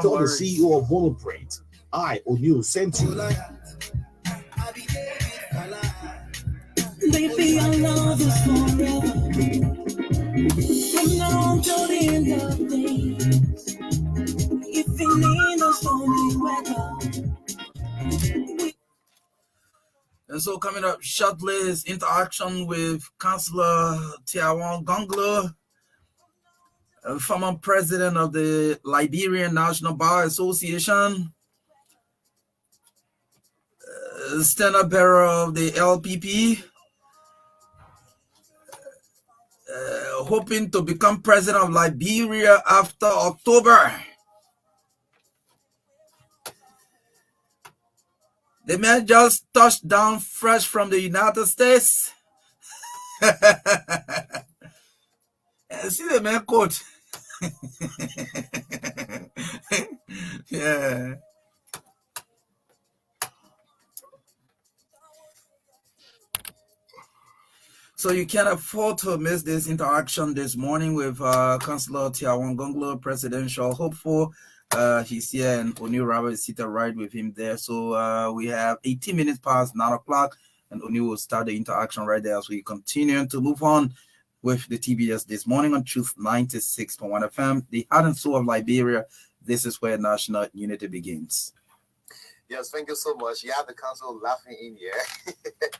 Tell the CEO of Monoprint, I, O'Neill, sent you. Baby, our love is forever. From now till the end of days. If you need us for me, weather. And so coming up shortly is interaction with Councillor Tiawan Gongloe, former president of the Liberian National Bar Association, standard bearer of the LPP, hoping to become president of Liberia after October. The man just touched down fresh from the United States. See the man coat. Yeah. So you can't afford to miss this interaction this morning with Councillor Tiawan Gongloe, presidential hopeful. He's here, and O'Neill Robert is seated right with him there. So we have 18 minutes past 9 o'clock, and O'Neill will start the interaction right there as we continue to move on with the TBS this morning on Truth 96.1 FM, the heart and soul of Liberia. This is where national unity begins. Yes, thank you so much. You have the council laughing in here.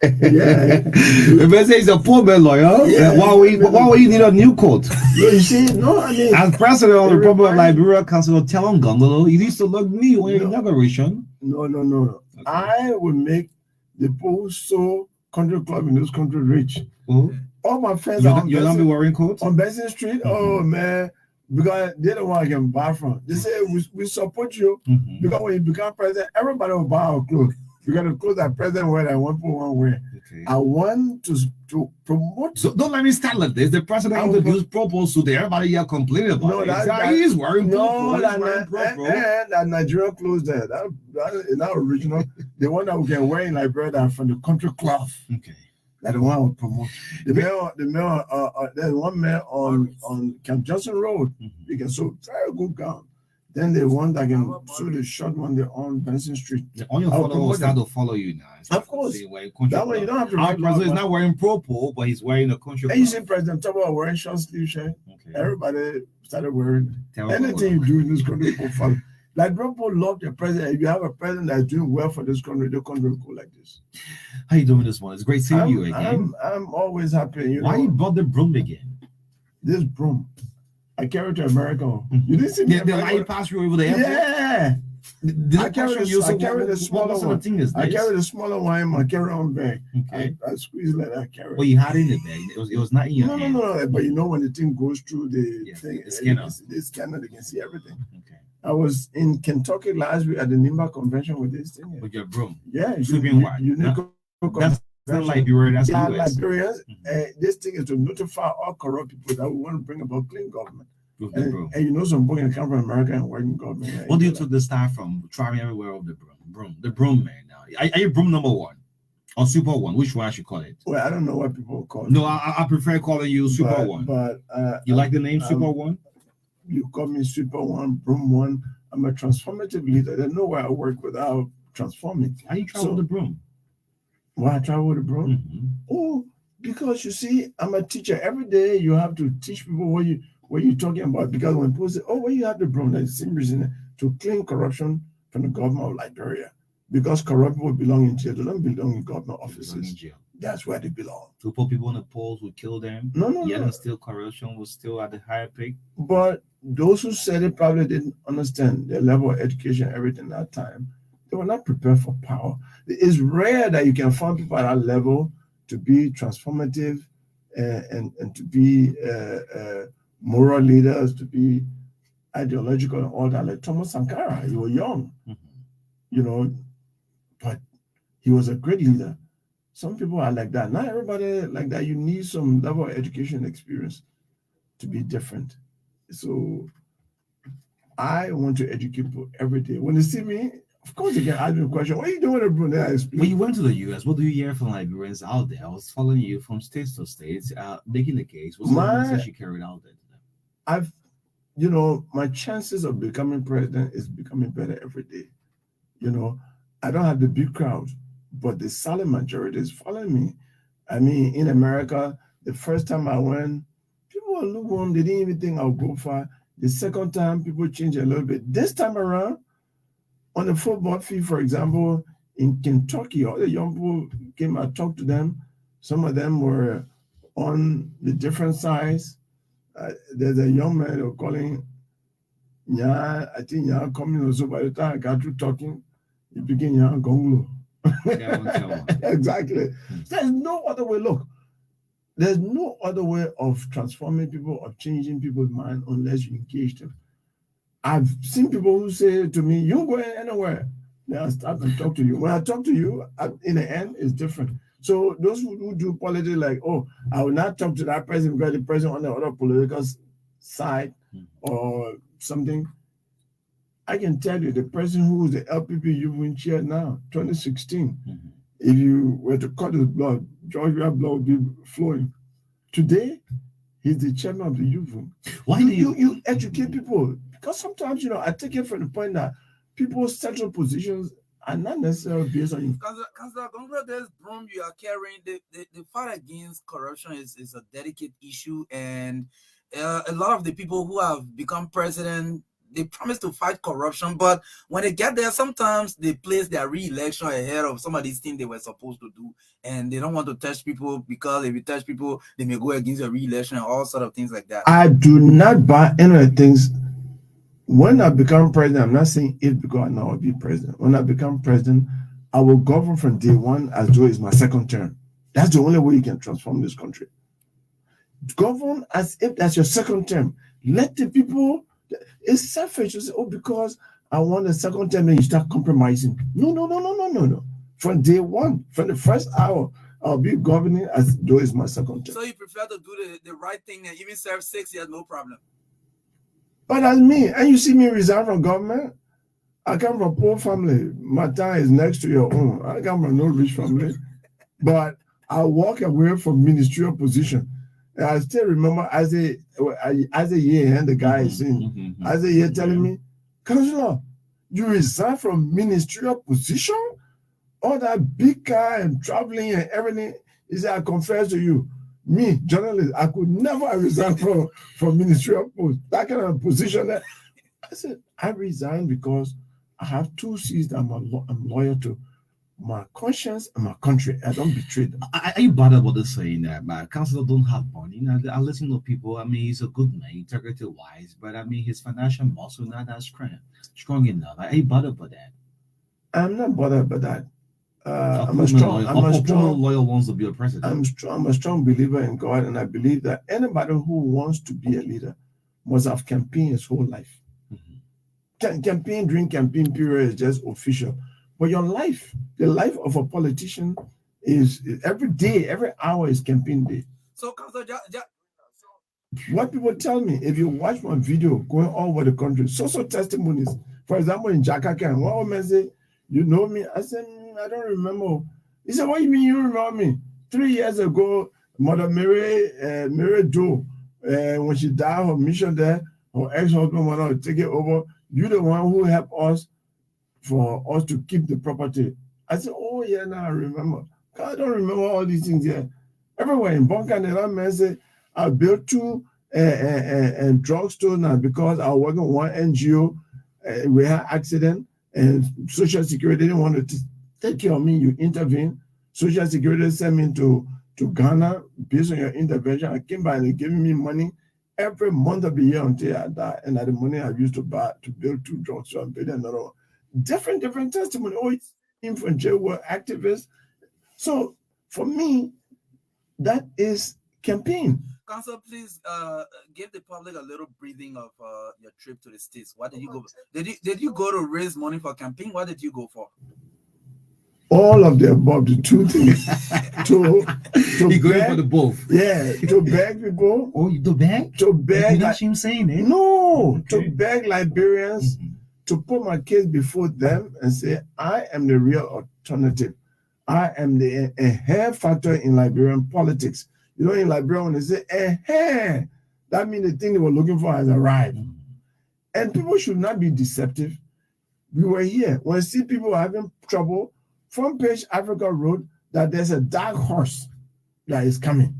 Yeah. The man says he's a poor man lawyer. Yeah. Why would you need a new coat? You see, no, I mean, As president of the Republic of Liberia, Councillor Tiawan Gongloe, you used to look me when your inauguration. No. Okay. I will make the post-so country club in this country rich. Oh. All my friends You'll not be wearing coats? on Benson Street. Oh, man. Because they're the one I can buy from. They say, we support you. Because when you become president, everybody will buy our clothes. Because the clothes that president wear, I want for one wear. Okay. I want to promote. So don't let me start like this. The president introduced propos to everybody here complaining about No, it. that He's wearing no, propos. that Nigerian clothes there. That is not original. The one that we can wear in Liberia that from the country club. Okay. That the one I would promote. There's one man on Camp Johnson Road. He can sew very good gown. Then the one that can sew the short one there on Benson Street. All your followers will start to follow you now. Of course. That way you don't have to. Our president is not wearing propos, but he's wearing a country. And you see President talk about wearing short sleeve shirt. Okay. Everybody started wearing Terrible. anything you do in this country will follow. Like people love the president. If you have a president that's doing well for this country, the country will go like this. How you doing this one? It's great seeing you again. I'm always happy. Why you bought the broom again? This broom, I carried to America. You didn't see me. The light passed you over the airport? Yeah. I carry the smaller one. I carry the smaller one in my carry-on bag. Okay. I squeeze like I carry. Well, you had it in the bag. It was not in your hand. No. But you know when the thing goes through the thing, the scanner. The scanner, they can see everything. Okay. I was in Kentucky last week at the NIMBA convention with this thing. With your broom. Yeah. Sweeping what? That's not Liberia. That's yeah, US. Liberians. This thing is to notify all corrupt people that we want to bring about clean government. With the broom. And you know some people can come from America and work in government. What do you took the style from? Traveling everywhere of the broom. The broom man now. Are you broom number one? Or super one? Which one I should call it? Well, I don't know what people call it. No, I prefer calling you super one. But you like the name super one? You call me super one, broom one. I'm a transformative leader. There's no way I work without transforming. How you travel with the broom? Why I travel with the broom? Oh, because you see, I'm a teacher. Every day you have to teach people what you're talking about. Because when people say, why you have the broom? That's the same reason to clean corruption from the government of Liberia. Because corrupt people belong in jail. They don't belong in government offices. That's where they belong. To put people on the polls would kill them. No. Yet still corruption was still at the higher peak. But those who said it probably didn't understand their level of education, everything that time. They were not prepared for power. It's rare that you can find people at that level to be transformative and to be moral leaders, to be ideological and all that. Like Thomas Sankara, he was young, but he was a great leader. Some people are like that. Not everybody like that. You need some level of education experience to be different. So I want to educate people every day. When they see me, of course they can ask me a question. What are you doing, Brunei? I explain. When you went to the US, what do you hear from Liberians out there? I was following you from state to state, making the case. What's the message you carried out there to them? my chances of becoming president is becoming better every day. I don't have the big crowd, but the silent majority is following me. I mean, in America, the first time I went, people were lukewarm. They didn't even think I'll go far. The second time, people changed a little bit. This time around, on the football field, for example, in Kentucky, all the young people came. I talked to them. Some of them were on the different sides. There's a young man they're calling Nya. I think Nya coming also. By the time I got through talking, he became Tiawan Gongloe. Exactly. There's no other way. Look, there's no other way of transforming people, of changing people's mind unless you engage them. I've seen people who say to me, "You go anywhere." Then I start to talk to you. When I talk to you, in the end, it's different. So those who do politics, like, oh, I will not talk to that person because the person on the other political side or something. I can tell you, the person who is the LPP you've been chair now, 2016, if you were to cut his blood, Georgia blood would be flowing. Today, he's the chairman of the youth. Why do you educate people? Because sometimes, I take it from the point that people's central positions are not necessarily based on you. Councillor Gongloe, this broom you are carrying, the fight against corruption is a delicate issue, and a lot of the people who have become president, they promise to fight corruption, but when they get there, sometimes they place their re-election ahead of some of these things they were supposed to do, and they don't want to touch people because if you touch people, they may go against your re-election and all sort of things like that. I do not buy any of the things. When I become president, I'm not saying it because I know I'll be president. When I become president, I will govern from day one as though it's my second term. That's the only way you can transform this country. Govern as if that's your second term. Let the people. It's selfish to say, oh, because I want a second term, then you start compromising. No. From day one, from the first hour, I'll be governing as though it's my second term. So you prefer to do the right thing and even serve 6 years, no problem. But that's me. And you see me resign from government. I come from a poor family. My time is next to your own. I come from no rich family. But I walk away from ministerial position. And I still remember as a year, and the guy is saying, as a year telling me, Councillor, you resign from ministerial position? All that big car and traveling and everything. He said, I confess to you, me, journalist, I could never resign from ministerial post. That kind of position. That I said, I resigned because I have 2 seats that I'm loyal to. My conscience and my country. I don't betray them. Are you bothered about this saying that, man? Councillor don't have money. I listen to people. I mean, he's a good man, integrity wise, but I mean, his financial muscle not that strong enough. Are you bothered about that? I'm not bothered about that. I'm a loyal wants to be a president. I'm a strong believer in God, and I believe that anybody who wants to be a leader must have campaigned his whole life. Campaign during campaign period is just official. But your life, the life of a politician is every day, every hour is campaign day. So, what people tell me, if you watch my video going all over the country, social testimonies, for example, in Jakarta, one woman say, you know me? I said, I don't remember. He said, what do you mean you remember me? 3 years ago, Mother Mary Joe, when she died, her mission there, her ex-husband wanted to take it over. You're the one who helped us for us to keep the property. I said, oh yeah, now I remember. I don't remember all these things here. Everywhere in Bonka, that man said, I built 2 drugstores now because I was working on one NGO. We had accident and Social Security didn't want to take care of me. You intervene. Social Security sent me to Ghana based on your intervention. I came by and they gave me money every month of the year until I died. And that the money I used to build 2 drugstores and build another one. Different testimony. Oh, it's from jail work activists. So for me, that is campaign. Council, please give the public a little breathing of your trip to the States. What did you go? Did you go to raise money for campaign? What did you go for? All of the above, the 2 things. to going for the both. Yeah, to beg people. Oh, you do beg? To beg. That's him saying it. No, okay. To beg Liberians. To put my case before them and say, I am the real alternative. I am the hair factor in Liberian politics. In Liberia, when they say, that means the thing they were looking for has arrived. And people should not be deceptive. We were here. When I see people having trouble, front page Africa wrote that there's a dark horse that is coming.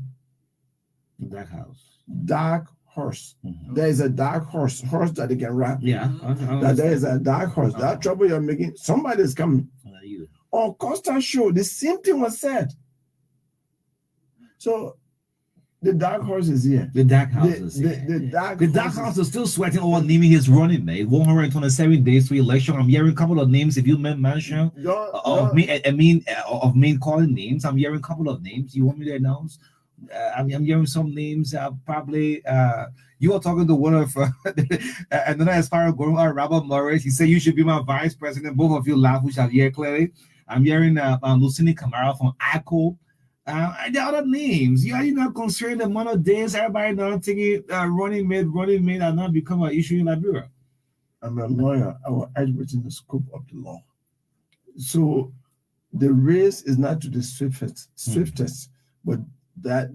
That house. Dark horse. There is a dark horse that they can ride. Yeah. That there is a dark horse. That trouble you're making, somebody is coming. On Costa show, the same thing was said. So the dark horse is here. The dark house is here. The dark house is still sweating over naming his running mate. 127 days to election. I'm hearing a couple of names. If you mention of me calling names, I'm hearing a couple of names. You want me to announce? I'm hearing some names. Probably you are talking to one of another aspirant going on, Robert Morris. He said you should be my vice president. Both of you laugh, which I hear clearly. I'm hearing Lucini Camara from ACO. And the other names, you're not concerned the amount of days everybody not taking running mate and not become an issue in Liberia. I'm a lawyer. I will act within the scope of the law. So the race is not to the swiftest, but that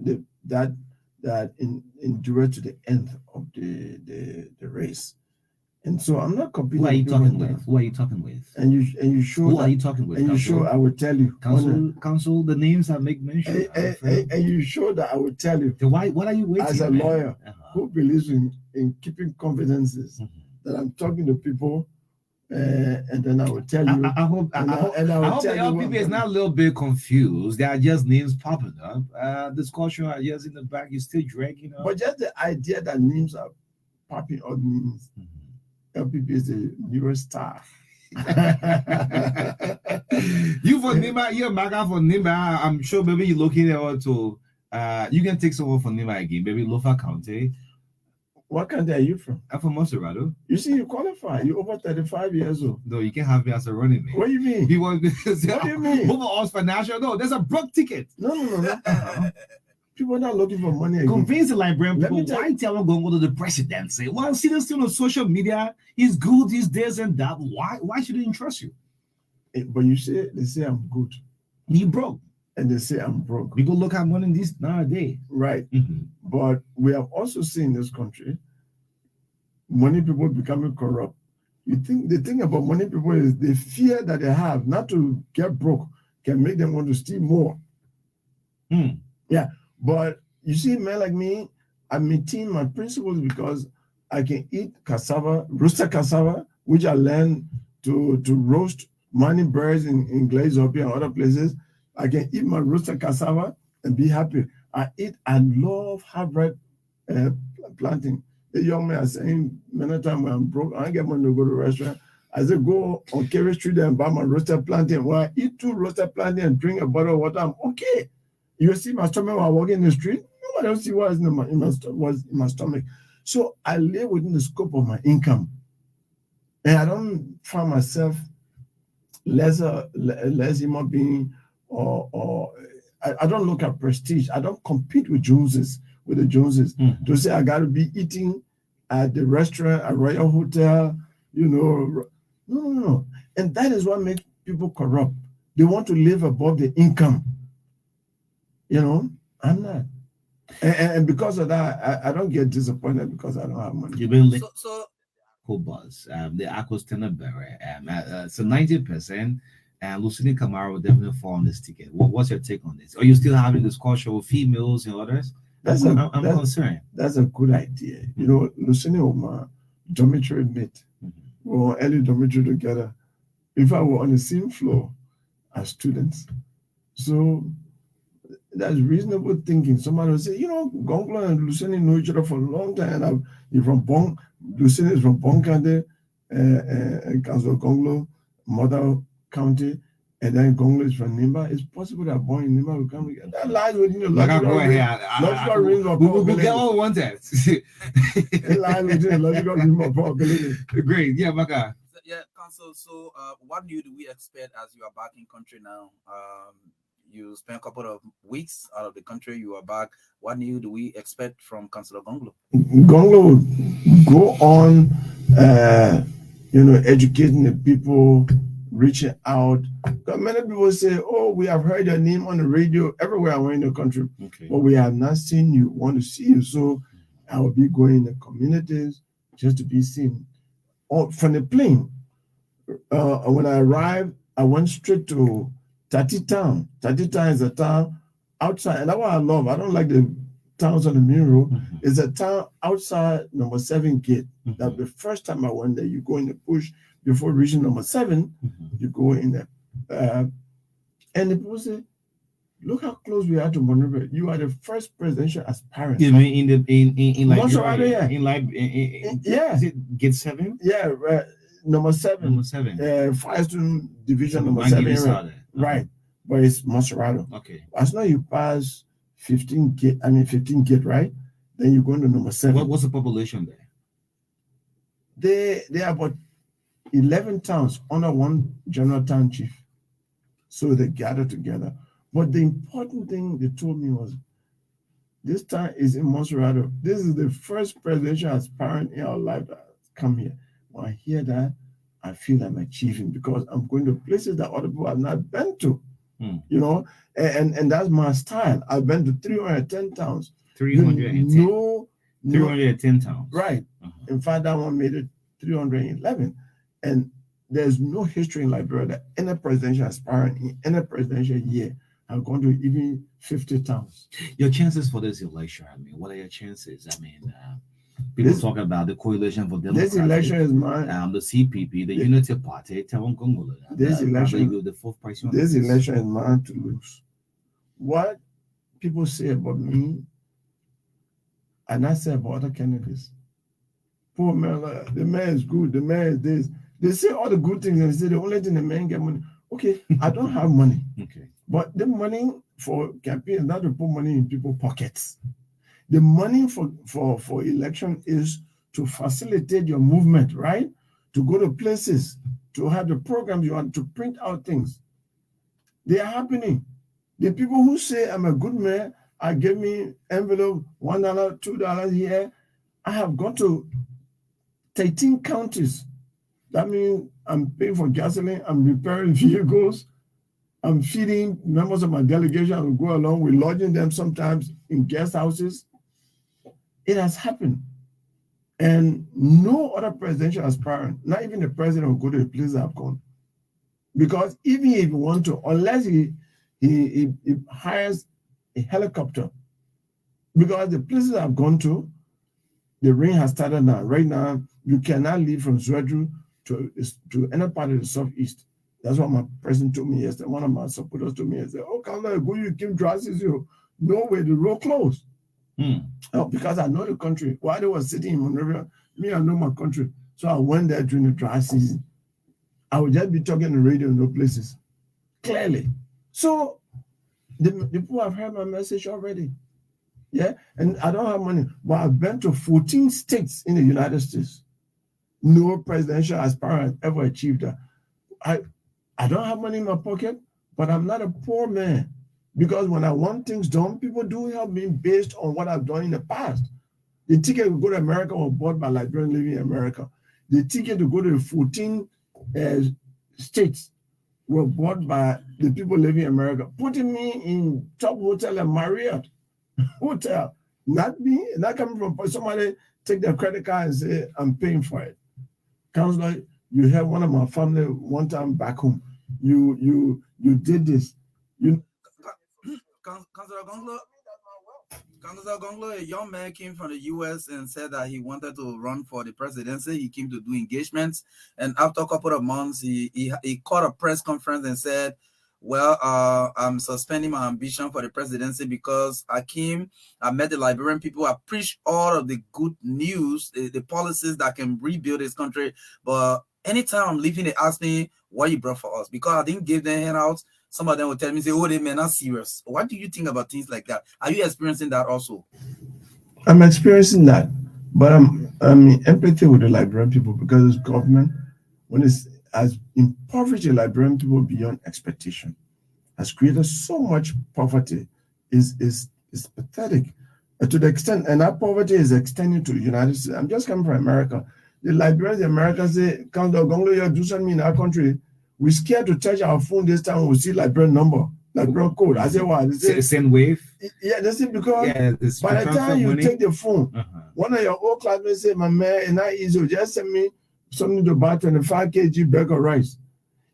endure to the end of the race. And so I'm not competing. Who are you talking with? Who are you talking with? And you show. Who are you talking with? And you show. I will tell you. Council. The names I make mention. And you show that I will tell you. So why? What are you waiting? As a lawyer who believes in keeping confidences, that I'm talking to people, and then I will tell you. I hope the LPP is not a little bit confused. They are just names popping up. Discussion are just in the back. You still dragging up. But just the idea that names are popping up means. LPP is the newest star. You for Nima, you're Maga for Nima. I'm sure maybe you're looking at to you can take someone from Nima again, maybe Lofa County. What county are you from? I'm from Monserrado. You see, you qualify. You're over 35 years old. No, you can't have me as a running mate. What do you mean? What do you mean? Over us for national. No, there's a broke ticket. No. People are not looking for money again. Convince the Liberian people why Tiawan Gongloe to the presidency. Well, see this thing on social media. He's good, he's this and that. Why should they trust you? But you say they say I'm good. You broke. And they say I'm broke. People look at money this nowadays. Right. But we have also seen in this country money people becoming corrupt. The thing about money people is the fear that they have not to get broke can make them want to steal more. Yeah. But you see, men like me, I maintain my principles because I can eat cassava, roasted cassava, which I learned to roast mining birds in Glazopi and other places. I can eat my roasted cassava and be happy. I love hybrid planting. The young man is saying many times when I'm broke, I don't get money to go to a restaurant. I say go on Kerry Street and buy my roasted plantain. When I eat 2 roasted plantain and drink a bottle of water, I'm okay. You see my stomach while walking in the street. Nobody else see what is in my stomach. So I live within the scope of my income, and I don't find myself less human being, or I don't look at prestige. I don't compete with the Joneses to say I got to be eating at the restaurant at Royal Hotel. No. And that is what makes people corrupt. They want to live above the income. I'm not. And because of that, I don't get disappointed because I don't have money. You've been cool buzz. The Aqua's Tenaberry. So 90%, and Lucini Camara will definitely fall on this ticket. What's your take on this? Are you still having this discussion with females and others? I'm concerned. That's a good idea. Lucini was my dormitory mate. We were early dormitory together. In fact, we were on the same floor as students. So that's reasonable thinking. Somebody will say, Gongloe and Lucini know each other for a long time. Lucini is from Bon County, and Council Gongloe, Mother County, and then Gongloe is from Nimba. It's possible that born in Nimba will come together. That lies within the logical ring of probability. We'll get all we wanted. It lies within the logical ring of probability. Great. Yeah, Maka. Yeah, Council. So, what new do we expect as you are back in country now? You spent a couple of weeks out of the country. You are back. What new do we expect from Councillor Gongloe? Gongloe will go on, educating the people, reaching out. Because many people say, "Oh, we have heard your name on the radio everywhere I went in the country, but we have not seen you. Want to see you?" So I will be going in the communities just to be seen. from the plane. When I arrived, I went straight to Tati Town. Tati Town is a town outside, and that's what I love. I don't like the towns on the main road. Mm-hmm. It's a town outside number 7 gate. Mm-hmm. That the first time I went there, you go in the bush before reaching number 7. Mm-hmm. You go in there, and the people say, "Look how close we are to Monrovia. You are the first presidential aspirant." You mean in Liberia, yeah. Is it gate 7? Yeah, number 7. Number 7. Firestone Division number 7. Right, but it's Monserrado. Okay. As long as you pass 15 gate, right? Then you go into number 7. What's the population there? They are about 11 towns under one general town chief. So they gather together. But the important thing they told me was, this town is in Monserrado. This is the first presidential aspirant in our life that has come here. When I hear that, I feel I'm achieving because I'm going to places that other people have not been to. You know, and that's my style. I've been to 310 towns. 310 towns. Right. In fact, that one made it 311. And there's no history in Liberia that any presidential aspirant in any presidential year have gone to even 50 towns. Your chances for this election, I mean, what are your chances? I mean, people talk about the coalition for democracy. This election is mine. The CPP, the Unity Party, Tiawan Gongloe. This election, the fourth price. This election is mine to lose. What people say about me, and I say about other candidates. Poor man, the man is good, the man is this. They say all the good things and they say the only thing the man get money. Okay, I don't have money. Okay. But the money for campaign is not to put money in people's pockets. The money for election is to facilitate your movement, right? To go to places, to have the programs you want, to print out things. They are happening. The people who say I'm a good man, I give me envelope, $1, $2 here. I have gone to 13 counties. That means I'm paying for gasoline, I'm repairing vehicles, I'm feeding members of my delegation. I will go along with lodging them sometimes in guest houses. It has happened. And no other presidential aspirant, not even the president, will go to the places I've gone. Because even if he wants to, unless he hires a helicopter, because the places I've gone to, the rain has started now. Right now, you cannot leave from Zwedru to any part of the southeast. That's what my president told me yesterday. One of my supporters told me yesterday, "Oh, Cllr, go you Kim dresses you. No way, the road closed." Because I know the country. While they were sitting in Monrovia, me, I know my country. So I went there during the dry season. I would just be talking on the radio in those places. Clearly. So the people have heard my message already. Yeah, and I don't have money, but I've been to 14 states in the United States. No presidential aspirant ever achieved that. I don't have money in my pocket, but I'm not a poor man. Because when I want things done, people do help me based on what I've done in the past. The ticket to go to America was bought by Liberians living in America. The ticket to go to the 14 states were bought by the people living in America, putting me in top hotel and Marriott hotel. Not me, not coming from somebody take their credit card and say, "I'm paying for it." Counselor, you had one of my family one time back home. You did this. Councilor Gongloe, a young man came from the U.S. and said that he wanted to run for the presidency. He came to do engagements, and after a couple of months, he called a press conference and said, "Well, I'm suspending my ambition for the presidency because I met the Liberian people. I preached all of the good news, the policies that can rebuild this country. But anytime I'm leaving, they ask me what you brought for us because I didn't give them handouts. Some of them will tell me, say, oh, they may not serious. What do you think about things like that? Are you experiencing that also?" I'm experiencing that, but I'm in empathy with the Liberian people because this government, when it's has impoverished the Liberian people beyond expectation, has created so much poverty, is pathetic to the extent, and that poverty is extending to the United States. I'm just coming from America. The Liberians, the Americans say, "Councilor Gongloe, do something in our country. We're scared to touch our phone this time when we see Liberian number, Liberian code." I say, "Why?" They say, "Send wave." Yeah, they say because by the time you take the phone, one of your old classmates say, "My man, it's not easy. Just send me something to buy 25 kg bag of rice.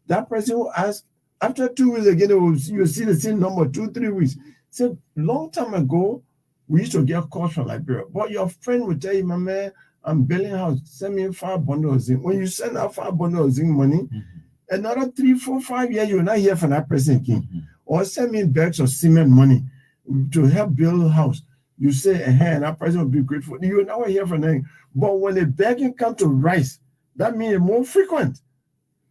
That person will ask, after 2 weeks again, you'll see the same number, 2-3 weeks. So long time ago, we used to get calls from Liberia. But your friend will tell you, my man, I'm building a house, send me 5 bundles of zinc. When you send out 5 bundles of zinc money, another 3, 4, 5 years, you'll not hear from that person again. Or send me bags of cement money to help build a house. You say, hey, that person will be grateful. You will never hear from them. But when the begging comes to rice, that means more frequent.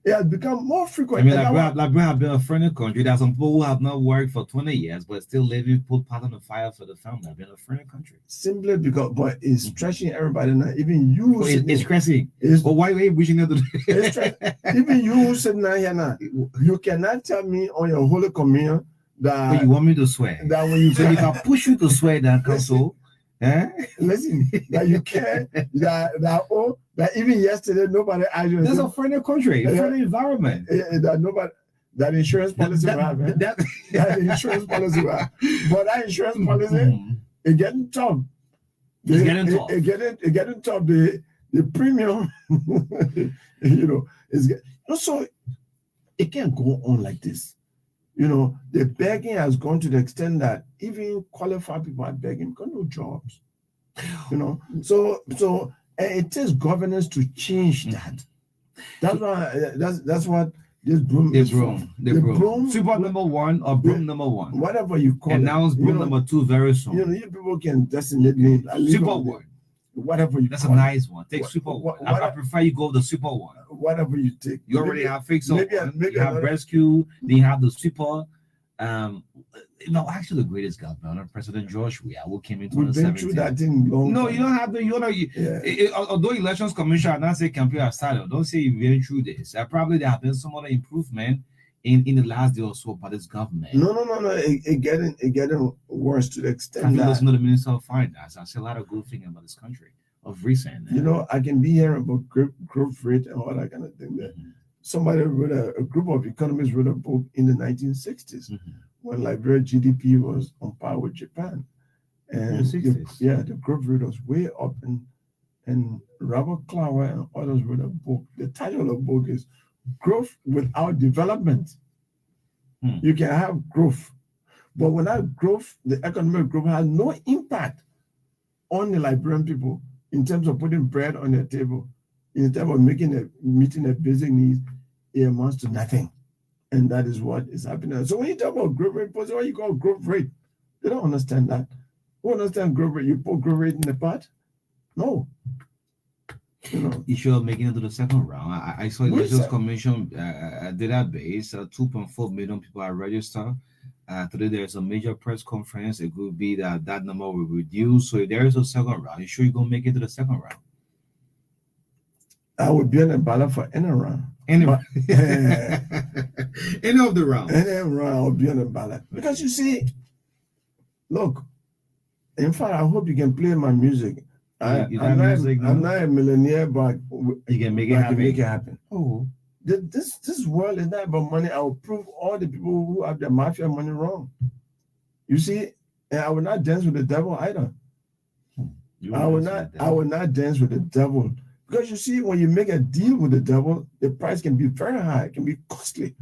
It has become more frequent. I mean, Liberia have been a friendly country. There are some people who have not worked for 20 years, but still living, put pot on the fire for the family. Have been a friendly country. Simply because, but it's stretching everybody now. Even you, it's crazy. But why are you wishing it to even you sitting down here now, you cannot tell me on your Holy Communion that you want me to swear. That when you so if I push you to swear that council, listen, that you care, that even yesterday nobody asked you. There's a friendly country, a friendly environment. That nobody, that insurance policy will have. That insurance policy will have. But that insurance policy, it's getting tough. It's getting tough. It's getting tough. The premium, so it can't go on like this. The begging has gone to the extent that even qualified people are begging because no jobs. So it takes governance to change that. That's why that's what this broom is from. The broom. Super number 1 or broom number 1. Whatever you call it. Announce broom number 2 very soon. You people can designate me. Super 1. Whatever you That's a nice one. Take super 1. I prefer you go with the super 1. Whatever you take. You already have fixed up. You have rescue, then you have the super. Actually the greatest governor, President George Weah, who came in 2017. We've been through that thing long time. You don't have to, although elections commission are not say campaign are started, don't say you've been through this. Probably there have been some other improvement in the last day or so by this government. No. It getting worse to the extent that listen to the Minister of Finance. I say a lot of good things about this country of recent. I can be hearing about growth rate and all that kind of thing. Somebody wrote a group of economists wrote a book in the 1960s when Liberia GDP was on par with Japan. And the growth rate was way up. And Robert Cllr and others wrote a book. The title of the book is Growth Without Development. You can have growth, but without growth, the economic growth has no impact on the Liberian people in terms of putting bread on their table. In terms of meeting their basic needs, it amounts to nothing. And that is what is happening. So when you talk about growth rate, what you call growth rate, they don't understand that. Who understand growth rate? You put growth rate in the pot? No. You should make it to the second round. I saw the Elections Commission database. 2.4 million people are registered. Today there's a major press conference. It could be that number will reduce. So if there is a second round, you sure you're going to make it to the second round? I would be on a ballot for any round. Any of the round. Any round, I would be on a ballot. Because you see, look, in fact, I hope you can play my music. I'm not a millionaire, but you can make it happen. Oh, this world is not about money. I will prove all the people who have their mafia money wrong. You see, and I will not dance with the devil either. I will not dance with the devil. Because you see, when you make a deal with the devil, the price can be very high, it can be costly.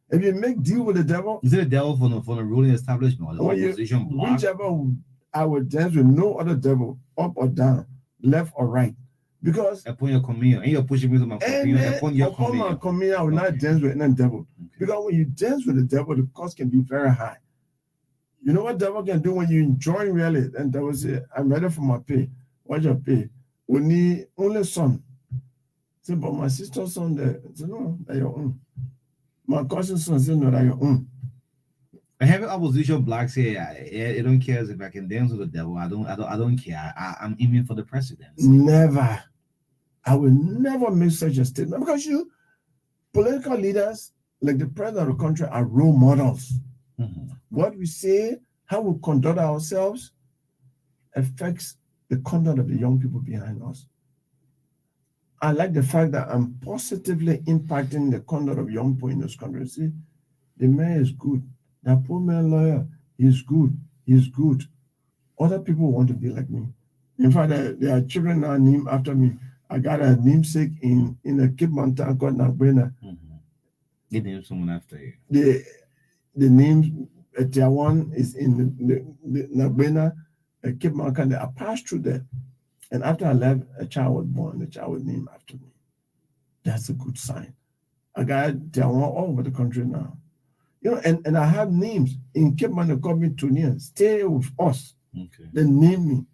If you make deal with the devil, is it the devil from the ruling establishment or the opposition bloc? Whichever, I would dance with no other devil, up or down, left or right. Because upon your communion, and you're pushing me to my communion, upon my communion, I will not dance with any devil. Because when you dance with the devil, the cost can be very high. You know what devil can do when you enjoy really? And devil say, I'm ready for my pay. What's your pay? Only son. Say, but my sister's son there. Say, no, that's your own. My cousin's son said, no, that's your own. I have an opposition bloc say, I don't care if I can dance with the devil. I don't care. I'm aiming for the presidency. Never. I will never make such a statement because political leaders like the president of the country are role models. What we say, how we conduct ourselves affects the conduct of the young people behind us. I like the fact that I'm positively impacting the conduct of young people in this country. See, the mayor is good. That poor man lawyer is good. He's good. Other people want to be like me. In fact, there are children now named after me. I got a namesake in a Cape Mountain called Nagbena. They named someone after you. The name Tiawan is in the Nagbena, Cape Mountain. I passed through there. And after I left, a child was born. The child was named after me. That's a good sign. I got Tiawan all over the country now. You know, and I have names. In Cape Mountain, they call me Tunian. Stay with us. Okay. They name me.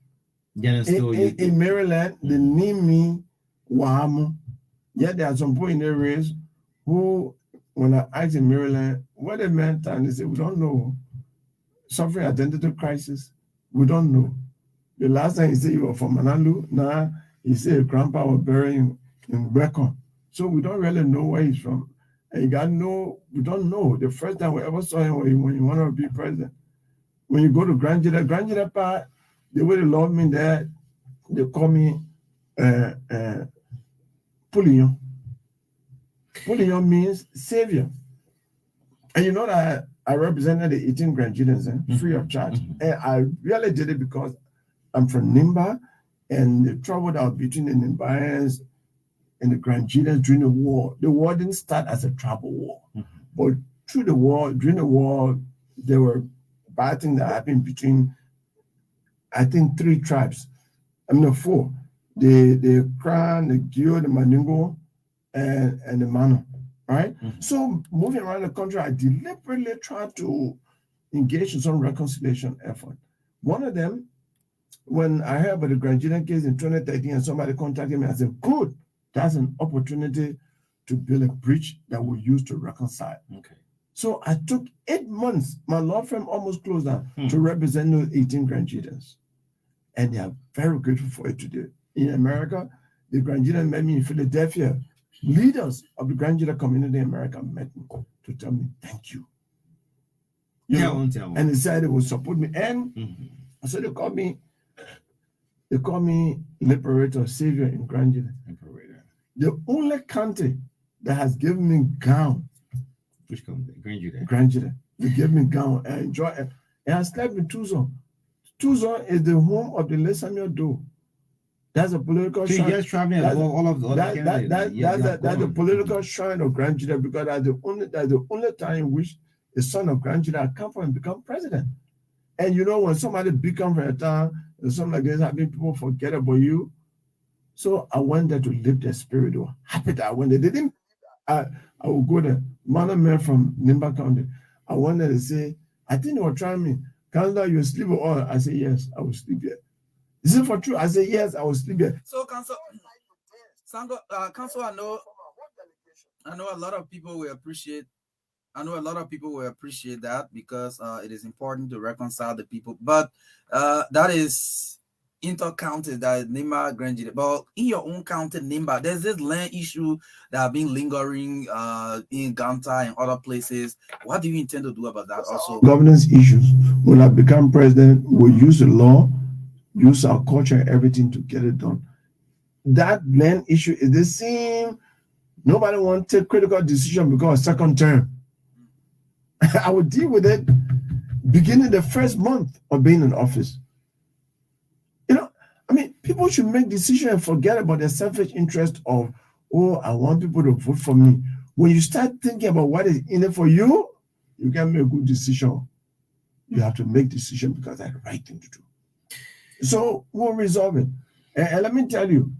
Yeah, in Maryland, they name me Wahamu. Yeah, there are some people in the race who, when I asked in Maryland what they meant, and they said, we don't know. Suffering identity crisis, we don't know. The last time he said you were from Manalu, now he said your grandpa was buried in Brecon. So we don't really know where he's from. And we don't know. The first time we ever saw him when he wanted to be president. When you go to Grand Jida the way they love me there, they call me Pullion. Pullion means savior. And you know that I represented the 18 Grand Jidans free of charge. And I really did it because I'm from Nimba, and the trouble that was between the Nimbayans and the Grand Jidans during the war didn't start as a tribal war. But during the war, there were bad things that happened between, I think, 3 tribes. I mean, 4. The Kran, the Gyo, the Maningo, and the Mano, right? So moving around the country, I deliberately tried to engage in some reconciliation effort. One of them, when I heard about the Grand Jury case in 2013 and somebody contacted me, I said, good, that's an opportunity to build a bridge that we'll use to reconcile. Okay. So I took 8 months, my law firm almost closed down, to represent those 18 Grand Jurists. And they are very grateful for it today. In America, the Grand Jury met me in Philadelphia. Leaders of the Grand Jury community in America met me to tell me thank you. And they said they would support me. And so they call me Liberator, Savior in Grand Jury. The only country that has given me gown. Which country? Grand Jury. They gave me gown and enjoy it. And I slept in Tucson. Tucson is the home of the late Samuel Doe. That's a political shrine. That's the political shrine of Grand Jury, because that's the only time in which the son of Grand Jury come from and become president. And you know, when somebody become from a town and something like this, having people forget about you. So I went there to live their spirit. They were happy that I went there. They didn't. I would go there. Man from Nimba County. I went there to say, I think they were trying me. Councilor, you sleep or I say yes, I will sleep here. Is it for true? I say yes, I will sleep here. So, Councilor, I know a lot of people will appreciate. I know a lot of people will appreciate that, because it is important to reconcile the people. But that is inter-county, that is Nimba, Grand Jury. But in your own county, Nimba, there's this land issue that have been lingering in Ganta and other places. What do you intend to do about that also? Governance issues. When I become president, we'll use the law, use our culture and everything to get it done. That land issue is the same. Nobody wants to take critical decision because of second term. I would deal with it beginning the first month of being in office. You know, I mean, people should make decisions and forget about their selfish interest of, oh, I want people to vote for me. When you start thinking about what is in it for you, you can make a good decision. You have to make decision because that's the right thing to do. So we'll resolve it. And let me tell you,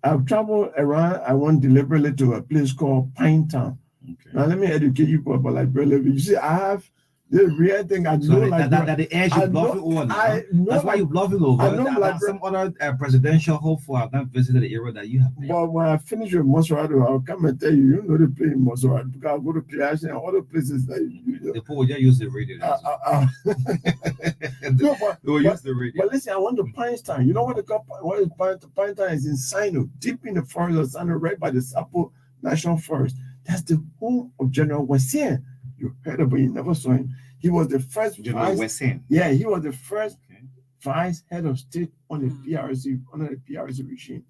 I've traveled around. I went deliberately to a place called Pine Town. Okay. Now let me educate you about library. You see, I have the real thing. I know that the edge you bluffing over. That's why you bluffing over. I know some other presidential hopeful have not visited the area that you have. But when I finish with Monserrado, I'll come and tell you. You know they play in Monserrado because I'll go to Cllr and other places that the people will just use the radio. No, but, they will use the radio. But listen, I went to Pine Town. You know what is Pine Town is in Sino, deep in the forest of Sino, right by the Sapo National Forest. That's the home of General Wessien. You heard of him, you never saw him. He was the first General Wessien. Yeah, he was the first vice head of state on the PRC, under the PRC regime.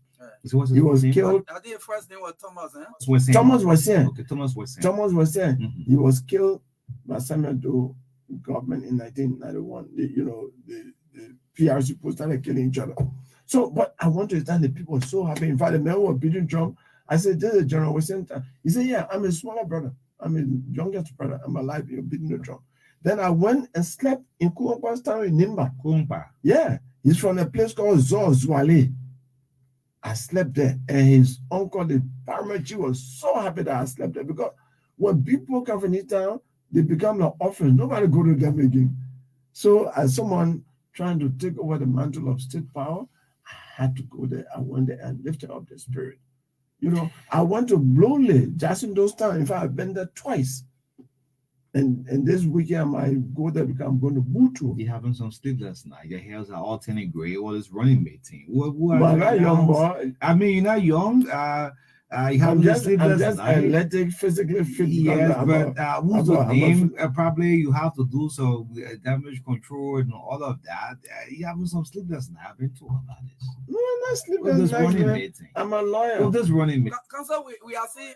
So he was killed. I think the first name was Thomas, Wessien. Thomas Wessien. Okay, Thomas Wessien. Thomas Wessien. He was killed by Samuel Doe government in 1991. The PRC people started killing each other. So, but I want to understand the people are so happy. In fact, the man who was beating Trump, I said, "This is General Washington." He said, "Yeah, I'm a smaller brother. I'm a youngest brother. I'm alive. You're beating the Trump." Then I went and slept in Kumpa's town in Nimba. Kumpa. Yeah, he's from a place called Zozwale. I slept there, and his uncle, the paramount chief, was so happy that I slept there because when people come from this town, they become an orphan. Nobody go to them again. So, as someone trying to take over the mantle of state power, I had to go there. I went there and lifted up the spirit. You know, I went to Blowley, just in those towns. In fact, I've been there twice. And this weekend I might go there because I'm going to Butu. You're having some sleepless night. Your hairs are all turning gray. All this running mate team. Who But are I'm not you young now? boy. I mean, you're not young. You have I'm just sleepless night. athletic, physically fit. Yes, but who's the name? I'm Probably you have to do some damage control and all of that. You having some sleepless night. I've been told about this. No, I'm not With sleeping. this running mate thing. I'm a lawyer. With this running mate. Council, we are seeing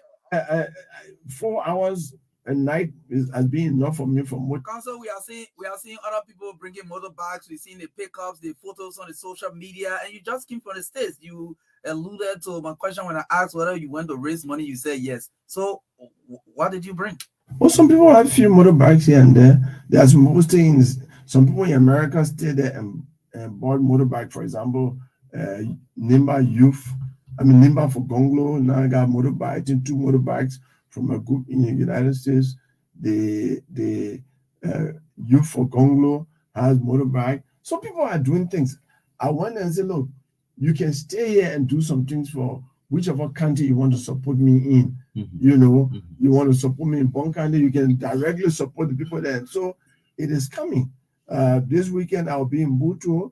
4 hours a night has been enough for me from what. Council, we are seeing other people bringing motorbikes. We've seen the pickups, the photos on the social media, and you just came from the States. You alluded to my question when I asked whether you went to raise money. You said yes. So, what did you bring? Well, some people have few motorbikes here and there. There's most things. Some people in America stay there and bought motorbike. For example, Nimba Youth. Nimba for Gongloe. Now I got motorbike. I think 2 motorbikes from a group in the United States. The Youth for Gongloe has motorbike. So people are doing things. I went and said, look, you can stay here and do some things for whichever country you want to support me in. Mm-hmm. You know, Mm-hmm. you want to support me in Bon County, you can directly support the people there. And so it is coming. This weekend I'll be in Butu.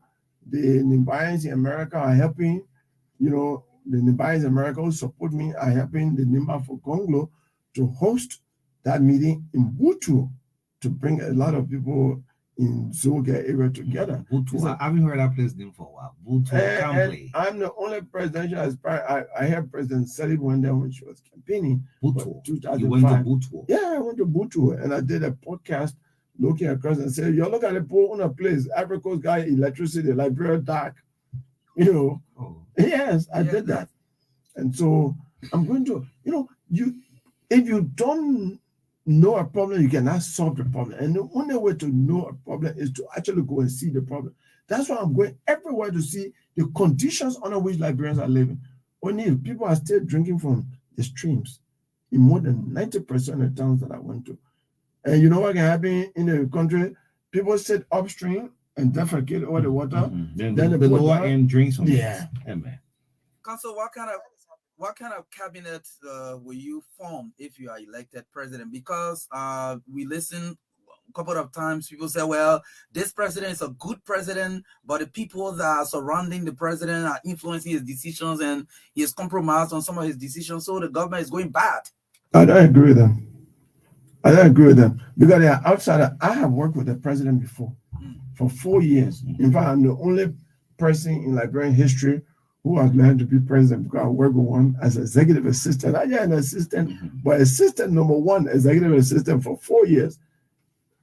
The Nimbayans in America are helping. You know, the Nimbayans in America who support me are helping the Nimba for Gongloe to host that meeting in Butu to bring a lot of people in Zoga area together. Butu, I haven't heard that place name for a while. Butu, and I'm the only presidential aspirant. I heard President Salib went there when she was campaigning. Butu. 2005. You went to Butu? Yeah, I went to Butu and I did a podcast looking across and said, you look at the pool on a place, Ivory Coast guy, electricity, Liberia dark. You know, yes, I did that. And so I'm going to, if you don't know a problem, you cannot solve the problem. And the only way to know a problem is to actually go and see the problem. That's why I'm going everywhere to see the conditions under which Liberians are living. Only people are still drinking from the streams in more than 90% of the towns that I went to. And you know what can happen in the country? People sit upstream and defecate over the water. Mm-hmm. Then the lower end drinks from yeah. Man. Council, what kind of cabinet will you form if you are elected president? Because we listen a couple of times, people say, well, this president is a good president, but the people that are surrounding the president are influencing his decisions and he has compromised on some of his decisions, so the government is going bad. I don't agree with them. Because they are outsider. I have worked with the president before for 4 years. In fact, I'm the only person in Liberian history who has learned to be president because I worked with one as executive assistant. I am an assistant, but assistant number 1, executive assistant for 4 years.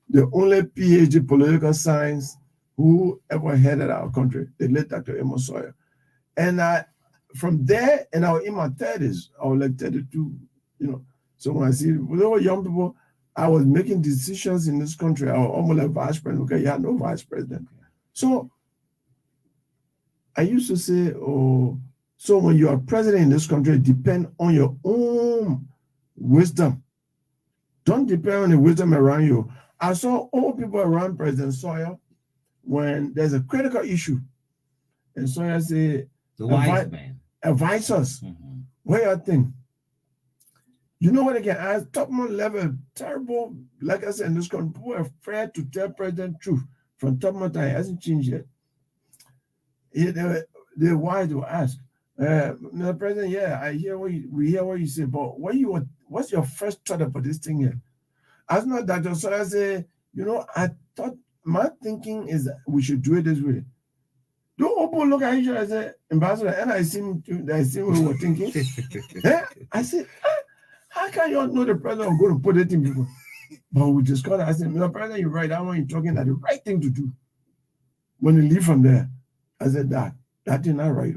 The only PhD political science who ever headed our country, the late Dr. Amos Sawyer. And from there, and I was in my 30s, I was like 32, So when I see with all young people, I was making decisions in this country. I was almost like vice president because you had no vice president. So I used to say, so when you are president in this country, depend on your own wisdom. Don't depend on the wisdom around you. I saw all people around President Sawyer when there's a critical issue. And Sawyer said, the wise man. Advise us. What do you think? You know what they can ask? Top-man level, terrible, like I said, in this country, people are afraid to tell President truth. From top-man time, it hasn't changed yet. They're wise to ask. Mr. President, yeah, we hear what you say, but what's your first thought about this thing here? As not Dr. Sawyer say, I thought my thinking is that we should do it this way. Don't open look at each other and say, Ambassador, and I see what we were thinking. I said, how can you know the president going to put it in people? But we discussed. I said, Mr. President, you're right. That one you're talking that the right thing to do. When you leave from there, I said that That did not right.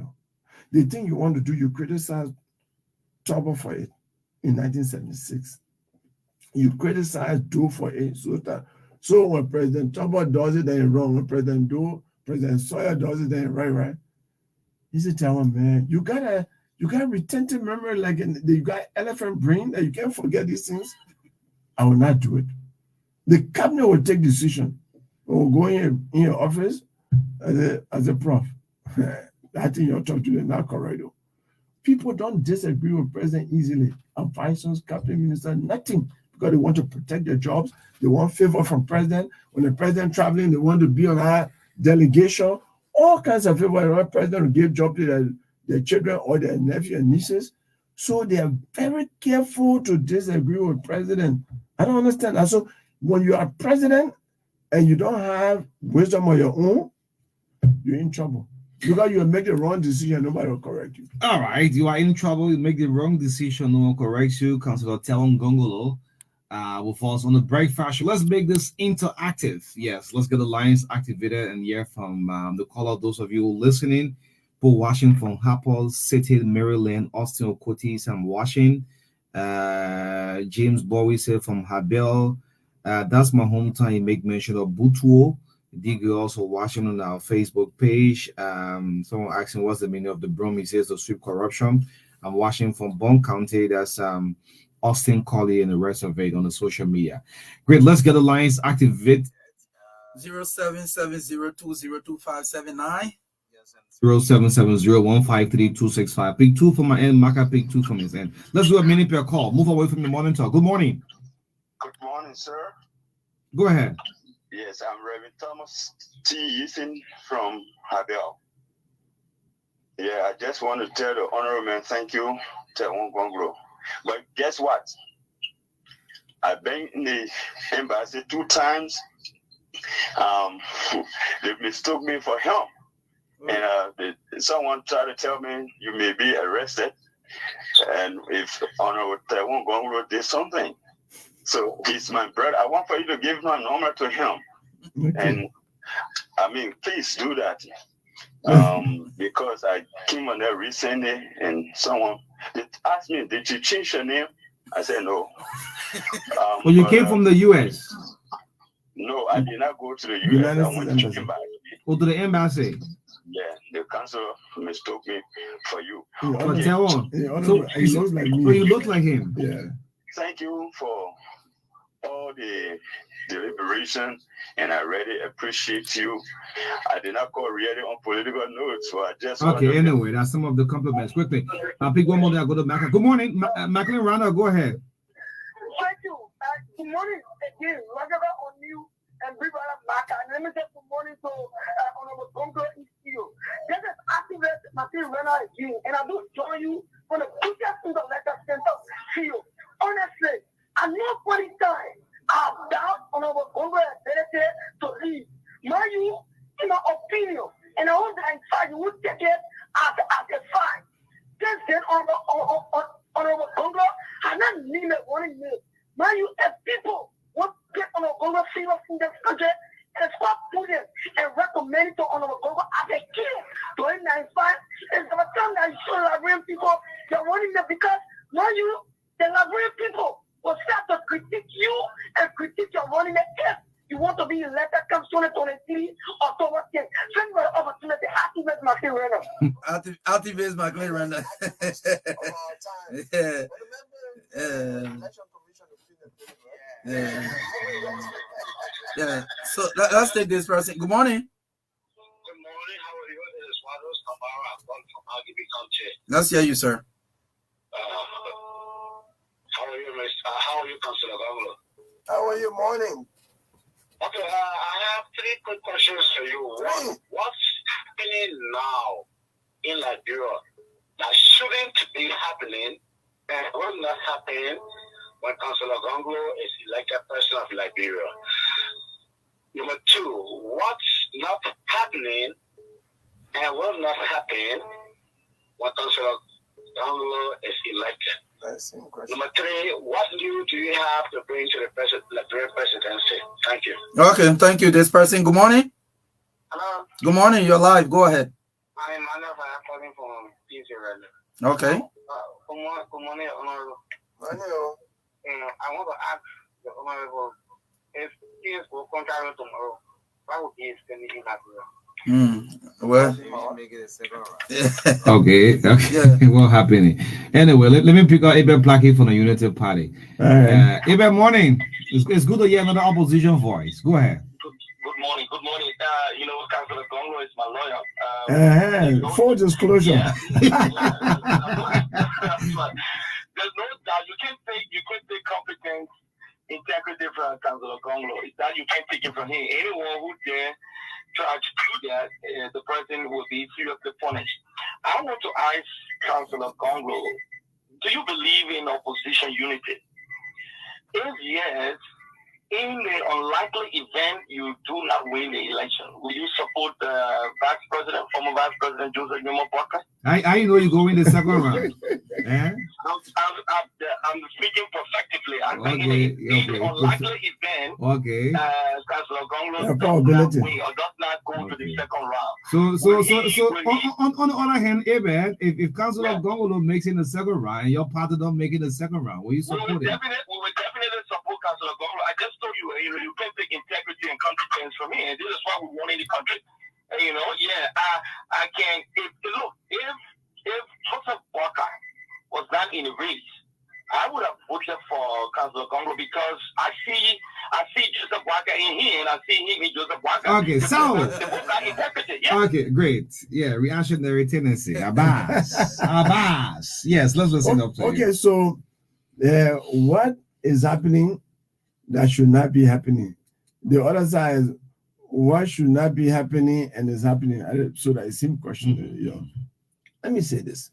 The thing you want to do, you criticize Trouble for it in 1976. You criticize Doe for it. So when President Trouble does it, then wrong. When President Sawyer does it, then right. He said, Tiawan, man, you got retentive memory, like you got elephant brain that you can't forget these things. I will not do it. The cabinet will take decision. Or go in your office as a prof. I think you're talking to them not correct. People don't disagree with president easily. Advisors, cabinet minister, nothing, because they want to protect their jobs. They want favor from president. When the president traveling, they want to be on our delegation. All kinds of favor. They want president to give job to their children or their nephews and nieces. So they are very careful to disagree with president. I don't understand that. So when you are president and you don't have wisdom on your own, you're in trouble. Because you make the wrong decision, nobody will correct you. All right, you are in trouble. You make the wrong decision, no one corrects you. Councillor Tiawan Gongloe will fall on the breakfast show. Let's make this interactive. Yes, let's get the lines activated and hear from the caller. Those of you listening, Paul Washington from Harpole City, Maryland, Austin Okoti, Sam Washington, James Bowie said from Habel. That's my hometown. You make mention of Butuo. Diggy also watching on our Facebook page. Someone asking what's the meaning of the broom. He says to sweep corruption. I'm watching from Bond County. That's Austin Colley and the rest of it on the social media. Great. Let's get the lines activated. 0770202579. 0770153265. Pick 2 from my end. Maka pick 2 from his end. Let's do a minute per call. Move away from the morning talk. Good morning. Good morning, sir. Go ahead. Yes, I'm Reverend Thomas T. Eason from Habel. Yeah, I just want to tell the honorable man thank you, Tiawan Gongloe. But guess what? I've been in the embassy 2 times. They mistook me for him. And someone tried to tell me you may be arrested. And if Honorable Tiawan Gongloe did something. So he's my brother. I want for you to give my number to him. Okay. And I mean, please do that. Because I came on there recently and someone asked me, did you change your name? I said no. Well, you came from the US. No, I did not go to the US. I went to the embassy. Go to the embassy. Yeah, the council mistook me for you. But Tiawan, so you look like him. Yeah. Thank you for all the deliberation, and I really appreciate you. I did not call really on political notes, so I just anyway, that's some of the compliments. Quickly, I'll pick one more. Then I'll go to Macklin. Good morning, Macklin Rana. Go ahead. Thank you. Good morning again. Whatever on you and bring back. And let me say good morning to Honorable Gongloe ECO. This is activist Martin Rana again, and I do join you on the biggest thing of letter center field. Honestly, at no point in time, I doubt Honorable Gongloe's ability to lead. Mind you, in my opinion, and I hope that in fact you would take it as a fact. Since then, Honorable Gongloe has not named one in me. Mind you, if people want to get Honorable Gongloe famous in this country, and start putting and recommending to Honorable Gongloe as a kid to 95, it's the time that you show Liberian people they're wanting them because, mind you, the Liberian people will start to critique you and critique your running if you want to be elected come 2023 October 10th. Send me the opportunity. Activate Macklin Rana. Activate Macklin Rana. Yeah. So let's take this person. Good morning. Good morning. How are you? This is Wados Kabara. I'm calling from Algibi County. Let's hear you, sir. How are you, Mr.? How are you, Councillor Gongloe? How are you? Morning. Okay, I have 3 quick questions for you. What's happening now in Liberia that shouldn't be happening and will not happen when Councillor Gongloe is elected president of Liberia? Number 2, what's not happening and will not happen when Councillor Gongloe is elected? Number 3, what new do you have to bring to the Liberian presidency? Thank you. Okay, thank you. This person, good morning. Hello. Good morning, you're live. Go ahead. I'm Emmanuel Okay. Good morning, Honorable. I want to ask the Honorable if he will contrary tomorrow, why would he spend it in Nigeria? Well, okay. Yeah. What happening? Anyway, let me pick up Abel Plackett from the Unity Party. Abel, morning. It's good to hear another opposition voice. Go ahead. Good morning. Good morning. Councillor Gongloe is my lawyer. Full disclosure. Yeah. There's no doubt you can't take competence, integrity from Councillor Gongloe. That you can't take it from him. Anyone who dare try to do that, the person will be seriously punished. I want to ask Councillor Gongloe, do you believe in opposition unity? If yes, in the unlikely event you do not win the election, will you support the former Vice President Joseph Nyomo Boakai? I know you go in the second round. I'm speaking perfectively. I'm thinking in the unlikely event, Councillor Gongloe does not go to the second round. So on the other hand, if Councillor Gongloe makes it in the second round and your party don't make it in the second round, will you support it? We will definitely support Councillor Gongloe. I just told you, you can't take integrity and competence from me, and this is why we want in the country. I can. If Joseph Boakai was not in the race, I would have voted for Councillor Gongloe because I see Joseph Boakai in him, and I see him in Joseph Boakai. Okay, so okay, great. Yeah, reactionary tendency. Abbas. Yes, let's listen up to you. Okay, so what is happening that should not be happening? The other side is what should not be happening and is happening. So that is same question. Let me say this.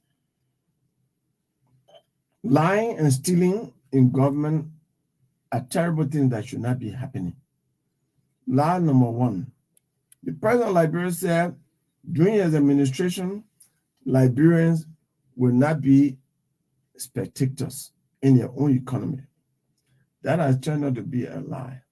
Lying and stealing in government are terrible things that should not be happening. Lie number one. The president of Liberia said during his administration, Liberians will not be spectators in their own economy. That has turned out to be a lie.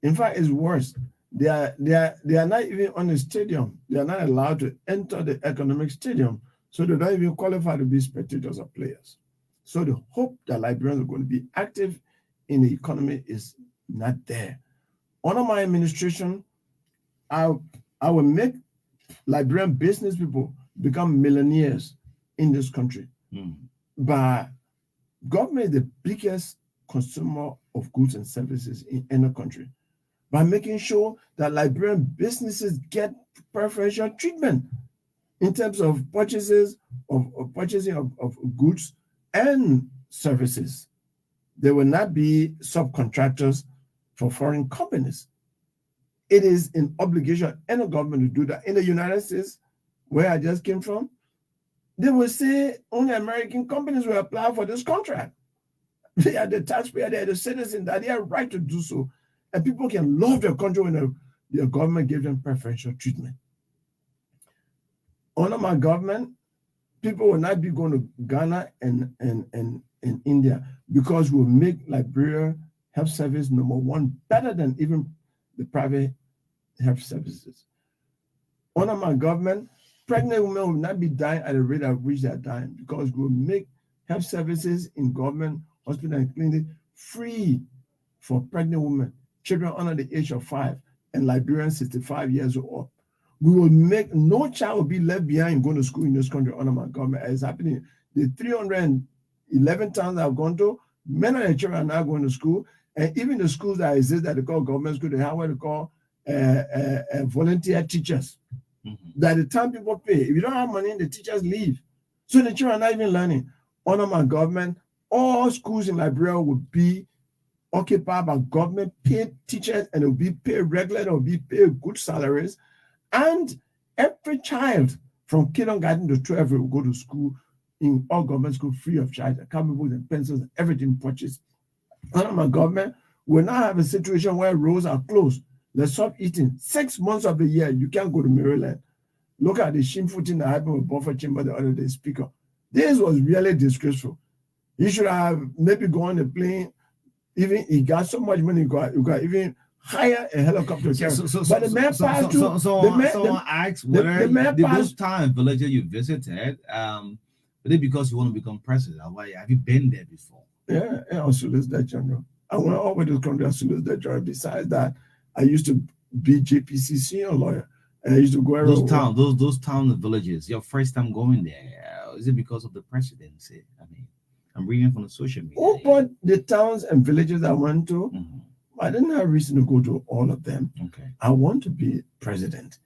In fact, it's worse. They are not even on the stadium. They are not allowed to enter the economic stadium, so they don't even qualify to be spectators or players. So the hope that Liberians are going to be active in the economy is not there. Under my administration, I will make Liberian business people become millionaires in this country. But government is the biggest consumer of goods and services in any country, by making sure that Liberian businesses get preferential treatment in terms of purchasing of goods and services. There will not be subcontractors for foreign companies. It is an obligation of any government to do that. In the United States, where I just came from, they will say only American companies will apply for this contract. They are the taxpayer, they are the citizen, that they have a right to do so. And people can love their country when the government gives them preferential treatment. Under my government, people will not be going to Ghana and India because we'll make Liberia health service number one better than even the private health services. Under my government, pregnant women will not be dying at the rate at which they are dying because we'll make health services in government hospital and clinic free for pregnant women, children under the age of 5, and Liberians 65 years or up. We will make no child will be left behind going to school in this country under my government. As happening, the 311 towns I've gone to, many of the children are now going to school, and even the schools that exist that they call government school, they have what they call volunteer teachers. That the time people pay, if you don't have money, the teachers leave. So the children are not even learning. Under my government, all schools in Liberia will be occupied by government paid teachers, and it will be paid regular, it will be paid good salaries. And every child from kindergarten to 12 will go to school in all government school free of charge. Account books and pencils, everything purchased. Under my government, we now have a situation where roads are closed. Let's stop eating. 6 months of the year, you can't go to Maryland. Look at the shameful thing that happened with Buffer Chamber the other day, Speaker. This was really disgraceful. He should have maybe gone on a plane. Even he got so much money, you got even hire a helicopter. But the man passed through. Someone asked whether those time villages you visited, Is it because you want to become president? Why have you been there before? Yeah, I was Solicitor General. I went all the way to the country as Solicitor General. Besides that, I used to be JPC senior lawyer. And I used to go around. Those towns and villages, your first time going there, is it because of the presidency? I mean, I'm reading from the social media. Oh, but the towns and villages I went to, I didn't have reason to go to all of them. Okay. I want to be president.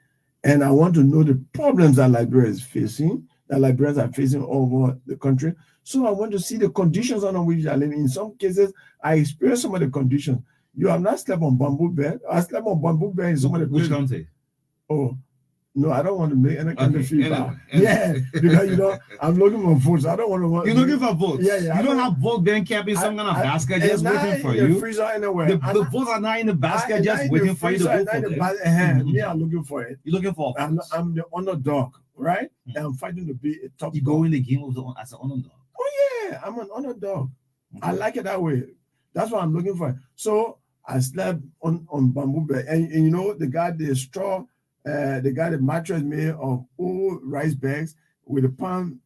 And I want to know the problems that Liberia is facing, that Liberians are facing all over the country. So I want to see the conditions under which I live. In some cases, I experienced some of the conditions. You have not slept on bamboo bed. I slept on bamboo bed in some of the Which country? Oh, no, I don't want to make any kind of feedback. Yeah, because I'm looking for votes. I don't want to. You're looking for votes. Yeah. You don't have votes being kept in some kind of basket just waiting for you. Freezer anywhere. The votes are not in the basket just waiting for you to vote for them. Me, I'm looking for it. You're looking for. I'm the underdog, right? And I'm fighting to be a top. You go in the game as an underdog. Oh yeah, I'm an underdog. I like it that way. That's what I'm looking for. So I slept on bamboo bed, and the guy the straw. They got a mattress made of old rice bags with the palm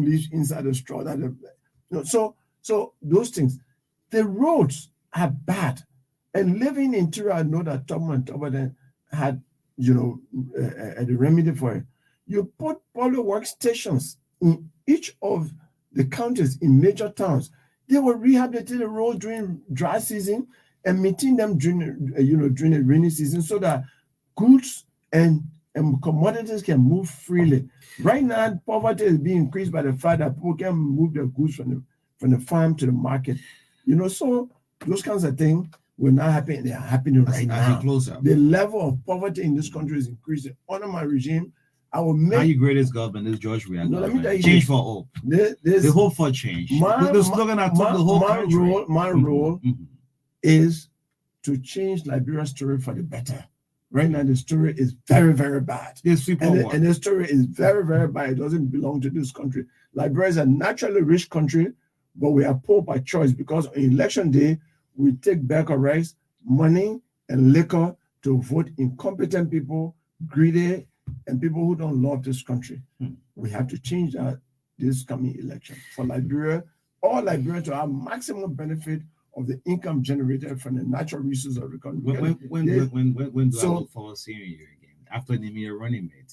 leaves inside the straw. So those things. The roads are bad, and living in Tura, I know that Tom and Tobaden had the remedy for it. You put polio workstations in each of the counties in major towns. They will rehabilitate the roads during dry season and maintain them during the rainy season so that goods and commodities can move freely. Right now, poverty is being increased by the fact that people can move their goods from the farm to the market. So those kinds of things will not happen. They are happening right now. The level of poverty in this country is increasing. Under my regime, I will make. How you greatest government is George Weah. No, let me tell you change this. for hope. The hope for change. The slogan I took the whole country. My role is to change Liberia's story for the better. Right now, the story is very, very bad. And the story is very, very bad. It doesn't belong to this country. Liberia is a naturally rich country, but we are poor by choice because on election day, we take back our rights, money, and liquor to vote incompetent people, greedy, and people who don't love this country. We have to change that this coming election for Liberia, all Liberians to have maximum benefit of the income generated from the natural resources of the country. When do I look forward to seeing you again? After naming a running mate?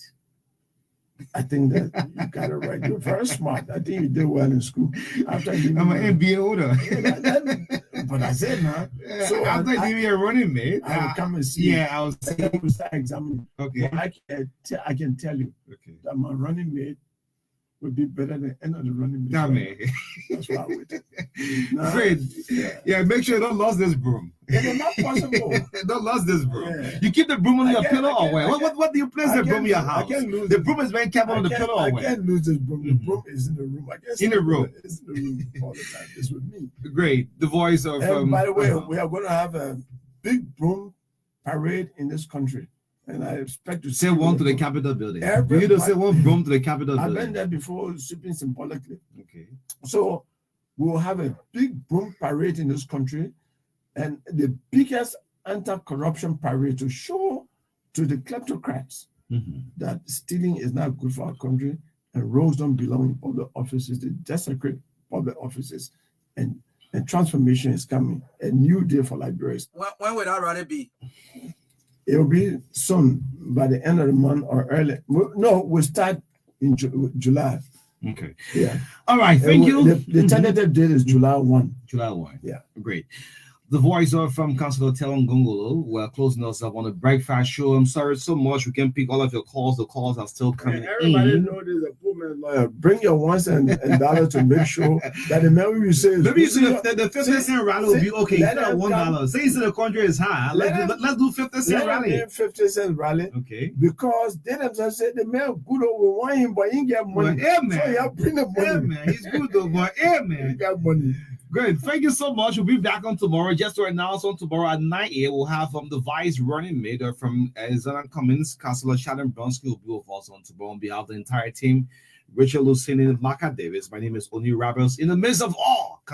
I think that you got it right. You're very smart. I think you did well in school. After I'm an MBA holder. But I said, man. So after naming a running mate, I will come and see. Yeah, I will start examining. Okay. But I can tell you that my running mate would be better than any of the running mates. Man. That's what I would do. Great. Yeah, make sure you don't lose this broom. It's not possible. Don't lose this broom. Yeah. You keep the broom on your pillow or where? What do you place the broom in your house? I can't lose the broom is being kept on the pillow or where? I can't lose this broom. The broom is in the room. In the room. It's in the room all the time. It's with me. Great. The voice of... by the way, we are going to have a big broom parade in this country. And I expect to say one to the Capitol building. We need to say one broom to the Capitol building. I've been there before, sweeping symbolically. Okay. So we'll have a big broom parade in this country, and the biggest anti-corruption parade to show to the kleptocrats that stealing is not good for our country, and roads don't belong in public offices. They desecrate public offices, and transformation is coming. A new day for Liberians. When will that rally be? It will be soon, by the end of the month or early. No, we'll start in July. Okay. Yeah. All right. Thank you. The tentative date is July 1. July 1. Yeah. Great. The voice of from Councillor Tiawan Gongloe. We're closing us up on the breakfast show. I'm sorry so much. We can't pick all of your calls. The calls are still coming everybody in. Know there's a poor man's lawyer. Bring your ones and dollars to make sure that the man you say is maybe you see the 50 cent rally will be okay. Instead of $1. Say the country is high. Let's do 50 cent rally. 50 cent rally. Okay. Because they themselves said the man good over want him, but he ain't get money. Well, man. So you have bring the money. Man, he's good though, but man. He got money. Good. Thank you so much. We'll be back on tomorrow. Just to announce on tomorrow at 9 a.m. we'll have the vice running mate from Zion Cummins, Councillor Shannon Bronsky will be with us on tomorrow on behalf of the entire team. Richard Lucini, Maka Davis. My name is Oni Roberts. In the midst of all